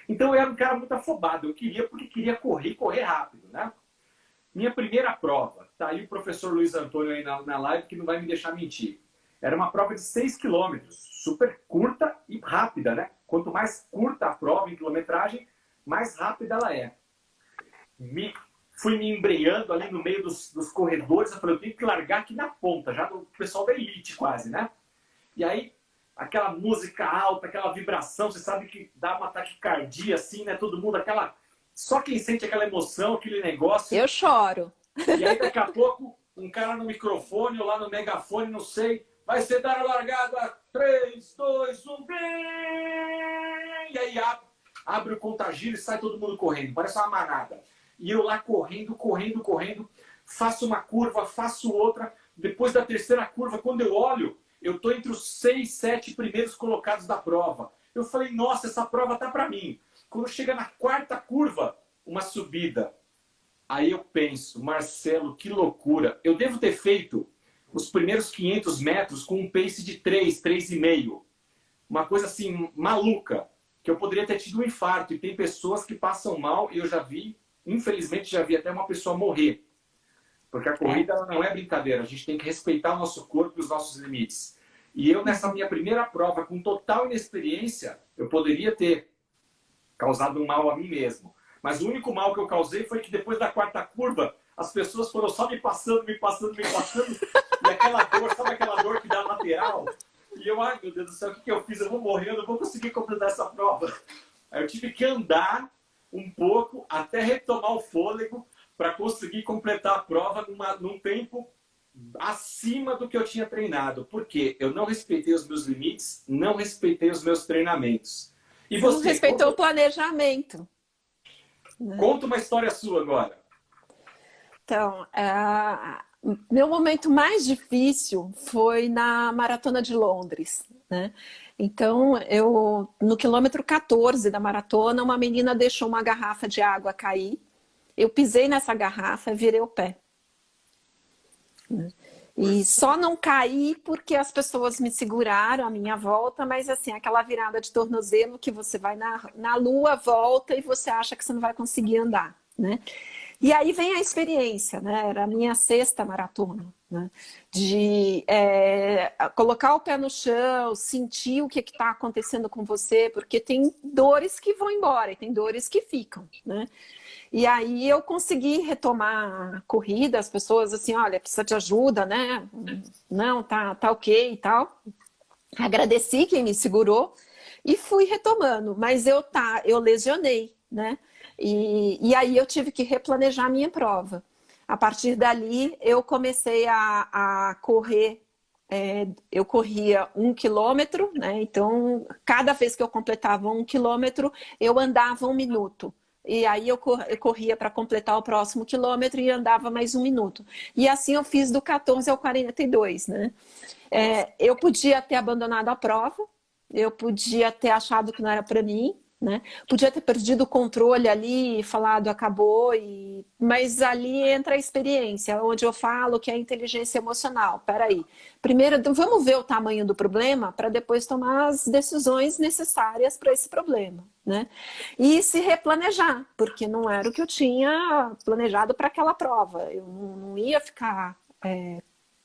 Então eu era um cara muito afobado, porque queria correr rápido, né? Minha primeira prova, tá aí o professor Luiz Antônio aí na live que não vai me deixar mentir. Era uma prova de 6 quilômetros, super curta e rápida, né? Quanto mais curta a prova em quilometragem, mais rápida ela é. Fui me embreando ali no meio dos corredores, eu falei, eu tenho que largar aqui na ponta, já do pessoal da elite quase, né? E aí, aquela música alta, aquela vibração, você sabe que dá uma taquicardia assim, né? Todo mundo, só quem sente aquela emoção, aquele negócio. Eu choro. E aí, daqui a pouco, um cara no microfone ou lá no megafone, não sei, vai ser dar a largada, 3, 2, 1, bem! E aí abre o contagiro e sai todo mundo correndo, parece uma manada. E eu lá correndo, faço uma curva, faço outra. Depois da terceira curva, quando eu olho, eu estou entre os 6, 7 primeiros colocados da prova. Eu falei, nossa, essa prova tá para mim. Quando chega na quarta curva, uma subida. Aí eu penso, Marcelo, que loucura. Eu devo ter feito os primeiros 500 metros com um pace de 3, 3,5. Uma coisa assim, maluca. Que eu poderia ter tido um infarto. E tem pessoas que passam mal, e eu já vi, infelizmente já vi até uma pessoa morrer. Porque a corrida não é brincadeira. A gente tem que respeitar o nosso corpo e os nossos limites. E eu, nessa minha primeira prova, com total inexperiência, eu poderia ter causado um mal a mim mesmo. Mas o único mal que eu causei foi que depois da quarta curva, as pessoas foram só me passando. E aquela dor, sabe aquela dor que dá lateral? E eu, ai meu Deus do céu, o que eu fiz? Eu vou morrer, eu não vou conseguir completar essa prova. Aí eu tive que andar um pouco até retomar o fôlego para conseguir completar a prova num tempo acima do que eu tinha treinado. Porque eu não respeitei os meus limites, não respeitei os meus treinamentos. E você não respeitou o planejamento. Conta uma história sua agora. Então, meu momento mais difícil foi na Maratona de Londres, né? Então, no quilômetro 14 da maratona, uma menina deixou uma garrafa de água cair. Eu pisei nessa garrafa e virei o pé. E só não caí porque as pessoas me seguraram à minha volta, mas assim, aquela virada de tornozelo que você vai na lua, volta e você acha que você não vai conseguir andar, né? E aí vem a experiência, né? Era a minha 6ª maratona, né? De colocar o pé no chão, sentir o que está acontecendo com você, porque tem dores que vão embora e tem dores que ficam, né? E aí eu consegui retomar a corrida, as pessoas assim, olha, precisa de ajuda, né? Não, tá ok e tal. Agradeci quem me segurou e fui retomando, mas eu lesionei, né? E aí eu tive que replanejar a minha prova. A partir dali eu comecei a correr, eu corria 1 quilômetro, né? Então cada vez que eu completava 1 quilômetro, eu andava 1 minuto. E aí eu corria para completar o próximo quilômetro e andava mais 1 minuto. E assim eu fiz do 14 ao 42, né? Eu podia ter abandonado a prova, eu podia ter achado que não era para mim, né? Podia ter perdido o controle ali e falado acabou, mas ali entra a experiência, onde eu falo que é a inteligência emocional. Peraí, primeiro vamos ver o tamanho do problema para depois tomar as decisões necessárias para esse problema, né? E se replanejar, porque não era o que eu tinha planejado para aquela prova. Eu não ia ficar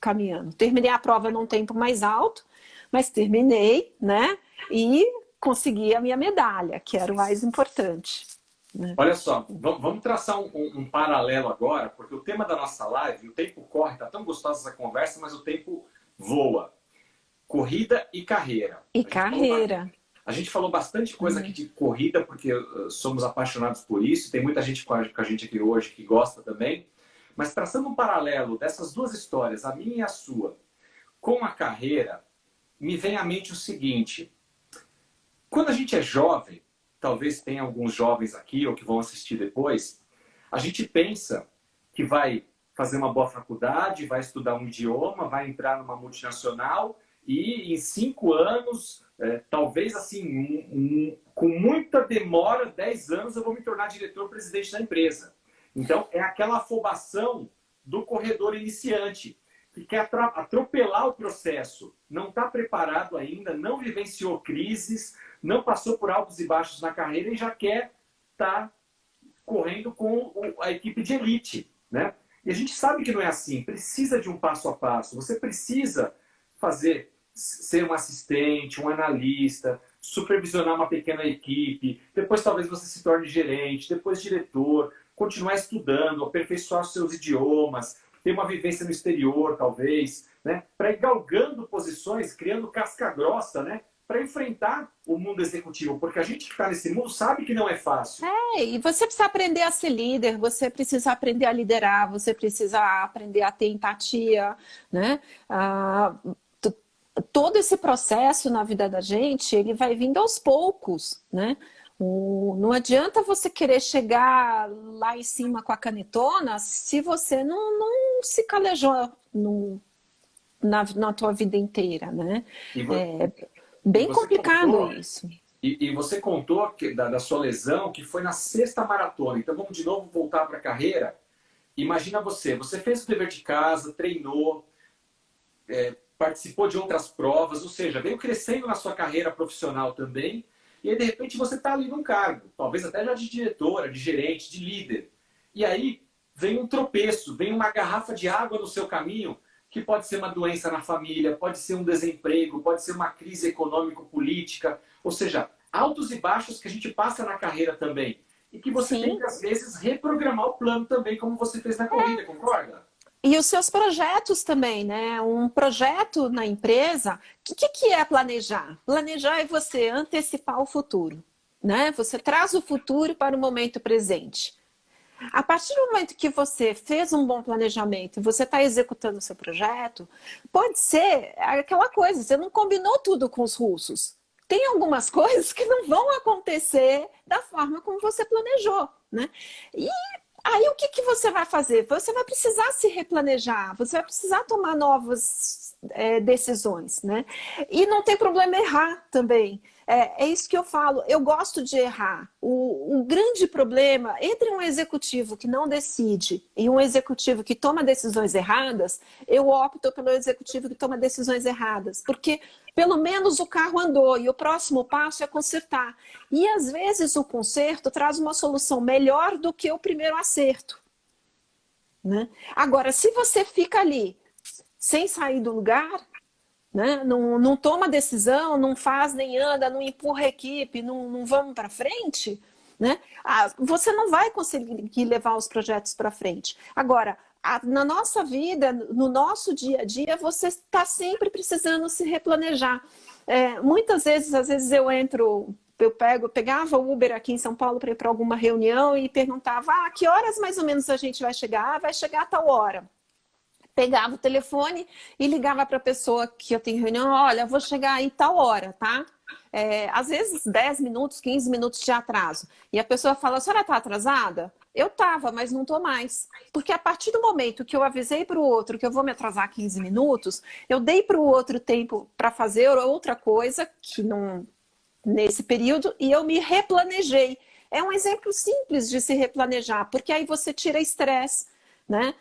caminhando. Terminei a prova num tempo mais alto, mas terminei, né? E consegui a minha medalha, que era o mais importante, né? Olha só, vamos traçar um paralelo agora, porque o tema da nossa live, o tempo corre, tá tão gostosa essa conversa, mas o tempo voa. Corrida e carreira. E carreira. A gente falou bastante coisa aqui de corrida, porque somos apaixonados por isso. Tem muita gente com a gente aqui hoje que gosta também. Mas traçando um paralelo dessas duas histórias, a minha e a sua, com a carreira, me vem à mente o seguinte. Quando a gente é jovem, talvez tenha alguns jovens aqui ou que vão assistir depois, a gente pensa que vai fazer uma boa faculdade, vai estudar um idioma, vai entrar numa multinacional e em 5 anos, talvez assim, com muita demora, 10 anos, eu vou me tornar diretor-presidente da empresa. Então, é aquela afobação do corredor iniciante, que quer atropelar o processo, não está preparado ainda, não vivenciou crises, não passou por altos e baixos na carreira e já quer estar correndo com a equipe de elite, né? E a gente sabe que não é assim, precisa de um passo a passo, você precisa ser um assistente, um analista, supervisionar uma pequena equipe, depois talvez você se torne gerente, depois diretor, continuar estudando, aperfeiçoar os seus idiomas, ter uma vivência no exterior, talvez, né? Para ir galgando posições, criando casca grossa, né? Para enfrentar o mundo executivo, porque a gente que está nesse mundo sabe que não é fácil. E você precisa aprender a ser líder, você precisa aprender a liderar, você precisa aprender a ter empatia, né? Todo esse processo na vida da gente, ele vai vindo aos poucos, né? Não adianta você querer chegar lá em cima com a canetona se você não se calejou na tua vida inteira, né? É bem complicado isso. E você contou da sua lesão que foi na 6ª maratona. Então vamos de novo voltar para a carreira. Imagina você fez o dever de casa, treinou, participou de outras provas, ou seja, veio crescendo na sua carreira profissional também, e aí de repente você está ali num cargo, talvez até já de diretora, de gerente, de líder. E aí vem um tropeço, vem uma garrafa de água no seu caminho, que pode ser uma doença na família, pode ser um desemprego, pode ser uma crise econômico-política, ou seja, altos e baixos que a gente passa na carreira também. E que você tem que, às vezes, reprogramar o plano também, como você fez na corrida, concorda? E os seus projetos também, né? Um projeto na empresa, o que é planejar? Planejar é você antecipar o futuro, né? Você traz o futuro para o momento presente. A partir do momento que você fez um bom planejamento e você está executando o seu projeto, pode ser aquela coisa, você não combinou tudo com os russos. Tem algumas coisas que não vão acontecer da forma como você planejou, né? E aí o que você vai fazer? Você vai precisar se replanejar, você vai precisar tomar novas decisões, né? E não tem problema errar também. É isso que eu falo, eu gosto de errar. O grande problema entre um executivo que não decide e um executivo que toma decisões erradas, eu opto pelo executivo que toma decisões erradas, porque pelo menos o carro andou e o próximo passo é consertar. E às vezes o conserto traz uma solução melhor do que o primeiro acerto, né? Agora, se você fica ali sem sair do lugar, né? Não toma decisão, não faz nem anda, não empurra a equipe, não vamos para frente, né? Você não vai conseguir levar os projetos para frente. Agora, na nossa vida, no nosso dia a dia, você está sempre precisando se replanejar. Muitas vezes, às vezes eu pegava o Uber aqui em São Paulo para ir para alguma reunião e perguntava, que horas mais ou menos a gente vai chegar? Vai chegar a tal hora. Pegava o telefone e ligava para a pessoa que eu tenho reunião, olha, eu vou chegar em tal hora, tá? Às vezes 10 minutos, 15 minutos de atraso. E a pessoa fala, a senhora está atrasada? Eu estava, mas não estou mais. Porque a partir do momento que eu avisei para o outro que eu vou me atrasar 15 minutos, eu dei para o outro tempo para fazer outra coisa que não nesse período e eu me replanejei. É um exemplo simples de se replanejar, porque aí você tira estresse. né?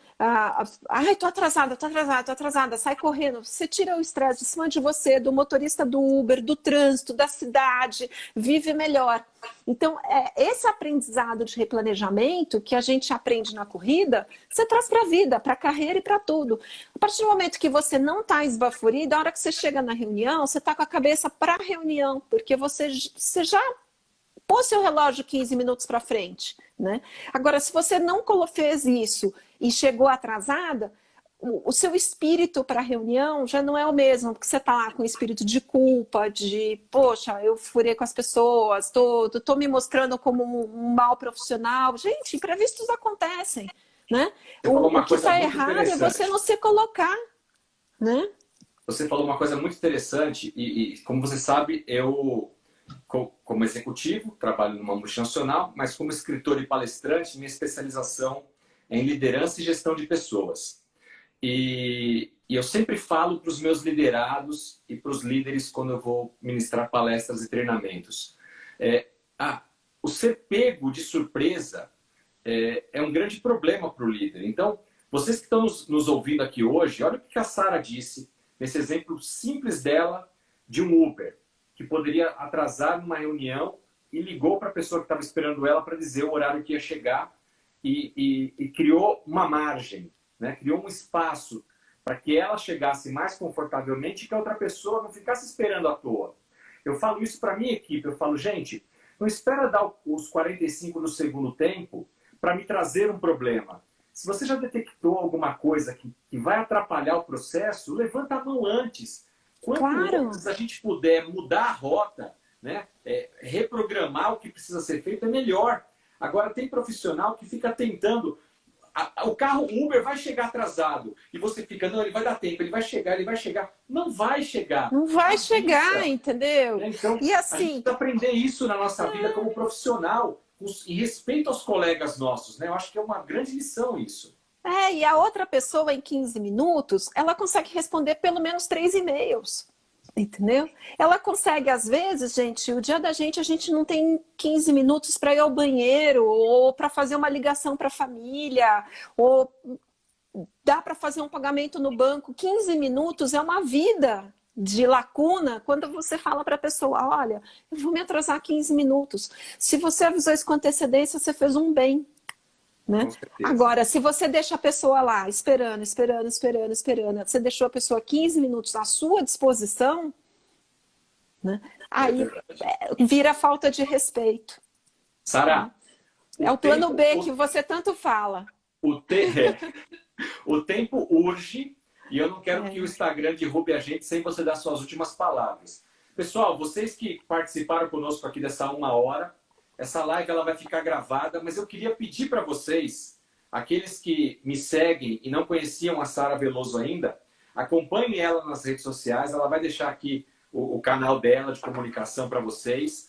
Ai, tô atrasada, tô atrasada, tô atrasada, sai correndo. Você tira o estresse de cima de você, do motorista do Uber, do trânsito, da cidade, vive melhor. Então, esse aprendizado de replanejamento que a gente aprende na corrida, você traz para a vida, para a carreira e para tudo. A partir do momento que você não está esbaforido, a hora que você chega na reunião, você está com a cabeça para a reunião, porque você já pôs seu relógio 15 minutos para frente, né? Agora, se você não fez isso e chegou atrasada, o seu espírito para a reunião já não é o mesmo, porque você está lá com espírito de culpa, de, poxa, eu furei com as pessoas, tô me mostrando como um mau profissional. Gente, imprevistos acontecem, né? O que está errado é você não se colocar, né? Você falou uma coisa muito interessante e como você sabe, eu como executivo, trabalho numa multinacional, mas como escritor e palestrante, minha especialização é em liderança e gestão de pessoas. E eu sempre falo para os meus liderados e para os líderes quando eu vou ministrar palestras e treinamentos. O ser pego de surpresa é um grande problema para o líder. Então, vocês que estão nos ouvindo aqui hoje, olha o que a Sara disse nesse exemplo simples dela de um Uber, que poderia atrasar numa reunião e ligou para a pessoa que estava esperando ela para dizer o horário que ia chegar e criou uma margem, né? Criou um espaço para que ela chegasse mais confortavelmente e que a outra pessoa não ficasse esperando à toa. Eu falo isso para a minha equipe, eu falo, gente, não espera dar os 45 do segundo tempo para me trazer um problema. Se você já detectou alguma coisa que vai atrapalhar o processo, levanta a mão antes. Quanto antes a gente puder mudar a rota, né, reprogramar o que precisa ser feito, é melhor. Agora, tem profissional que fica tentando. O carro Uber vai chegar atrasado. E você fica, não, ele vai dar tempo, ele vai chegar, ele vai chegar. Não vai chegar. Não vai chegar, entendeu? Então, e assim, a gente precisa aprender isso na nossa vida como profissional, em respeito aos colegas nossos, né? Eu acho que é uma grande lição isso. E a outra pessoa em 15 minutos, ela consegue responder pelo menos 3 e-mails, entendeu? Ela consegue, às vezes, gente, o dia da gente, a gente não tem 15 minutos para ir ao banheiro, ou para fazer uma ligação para a família, ou dá para fazer um pagamento no banco. 15 minutos é uma vida de lacuna quando você fala para a pessoa, olha, eu vou me atrasar 15 minutos. Se você avisou isso com antecedência, você fez um bem. Né? Agora, se você deixa a pessoa lá esperando, você deixou a pessoa 15 minutos à sua disposição, né? Aí vira falta de respeito. Sara, é o plano B que você tanto fala. O tempo urge e eu não quero que o Instagram derrube a gente sem você dar suas últimas palavras. Pessoal, vocês que participaram conosco aqui dessa 1 hora, essa live ela vai ficar gravada, mas eu queria pedir para vocês, aqueles que me seguem e não conheciam a Sara Veloso ainda, acompanhem ela nas redes sociais, ela vai deixar aqui o canal dela de comunicação para vocês.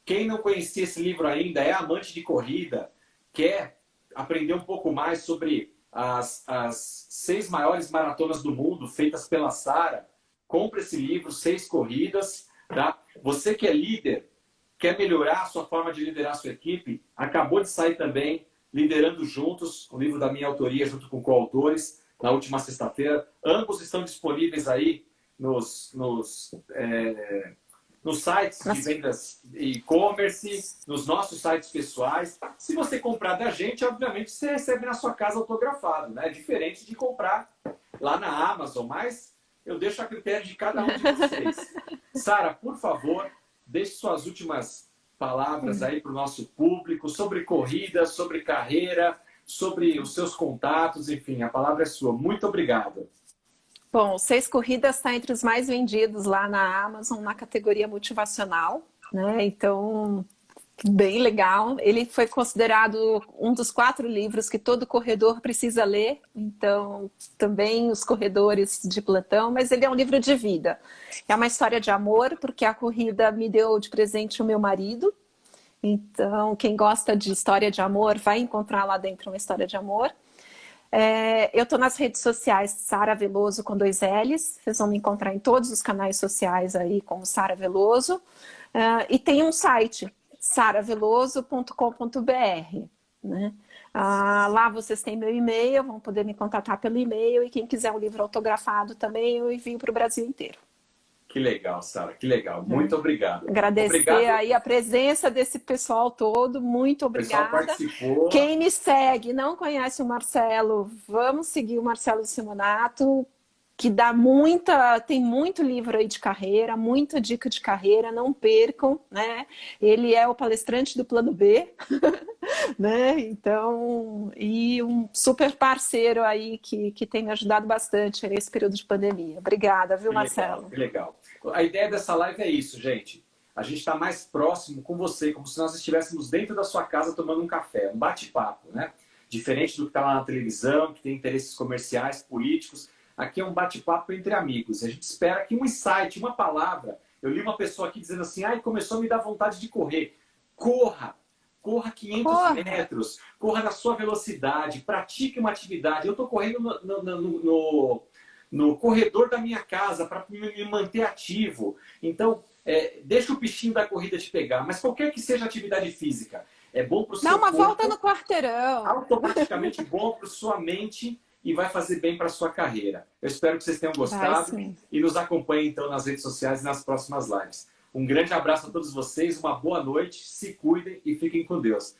Quem não conhecia esse livro ainda, é amante de corrida, quer aprender um pouco mais sobre as 6 maiores maratonas do mundo feitas pela Sara, compre esse livro, 6 corridas, tá? Você que é líder, quer melhorar a sua forma de liderar a sua equipe, acabou de sair também Liderando Juntos, um livro da minha autoria junto com coautores, na última sexta-feira. Ambos estão disponíveis aí nos sites de vendas e-commerce, nos nossos sites pessoais. Se você comprar da gente, obviamente você recebe na sua casa autografado, né? Diferente de comprar lá na Amazon, mas eu deixo a critério de cada um de vocês. Sara, por favor, deixe suas últimas palavras aí para o nosso público sobre corrida, sobre carreira, sobre os seus contatos, enfim, a palavra é sua. Muito obrigado. Bom, 6 corridas está entre os mais vendidos lá na Amazon, na categoria motivacional, né? Então, bem legal. Ele foi considerado um dos 4 livros que todo corredor precisa ler. Então, também os corredores de plantão, mas ele é um livro de vida. É uma história de amor, porque a corrida me deu de presente o meu marido. Então, quem gosta de história de amor vai encontrar lá dentro uma história de amor. Eu estou nas redes sociais Sara Veloso com 2 L's. Vocês vão me encontrar em todos os canais sociais aí como Sara Veloso. E tem um site, saraveloso.com.br, né? Lá vocês têm meu e-mail, vão poder me contatar pelo e-mail, e quem quiser o livro autografado também, eu envio para o Brasil inteiro. Que legal, Sara, que legal. Muito obrigado. Agradecer Obrigado. aí a presença desse pessoal todo, muito obrigada. O pessoal participou. Quem me segue, não conhece o Marcelo, vamos seguir o Marcelo Simonato, que tem muito livro aí de carreira, muita dica de carreira, não percam, né? Ele é o palestrante do Plano B, né? Então, e um super parceiro aí que tem me ajudado bastante nesse período de pandemia. Obrigada, viu, Marcelo? Que legal. A ideia dessa live é isso, gente. A gente está mais próximo com você, como se nós estivéssemos dentro da sua casa tomando um café, um bate-papo, né? Diferente do que está lá na televisão, que tem interesses comerciais, políticos. Aqui é um bate-papo entre amigos. A gente espera que um insight, uma palavra... Eu li uma pessoa aqui dizendo assim, começou a me dar vontade de correr. Corra! Corra 500 metros, corra na sua velocidade, pratique uma atividade. Eu estou correndo no corredor da minha casa para me manter ativo. Então, deixa o bichinho da corrida te pegar. Mas qualquer que seja a atividade física, é bom para o seu corpo. Dá uma volta no quarteirão. Automaticamente bom para sua mente e vai fazer bem para a sua carreira. Eu espero que vocês tenham gostado e nos acompanhem então nas redes sociais e nas próximas lives. Um grande abraço a todos vocês, uma boa noite, se cuidem e fiquem com Deus.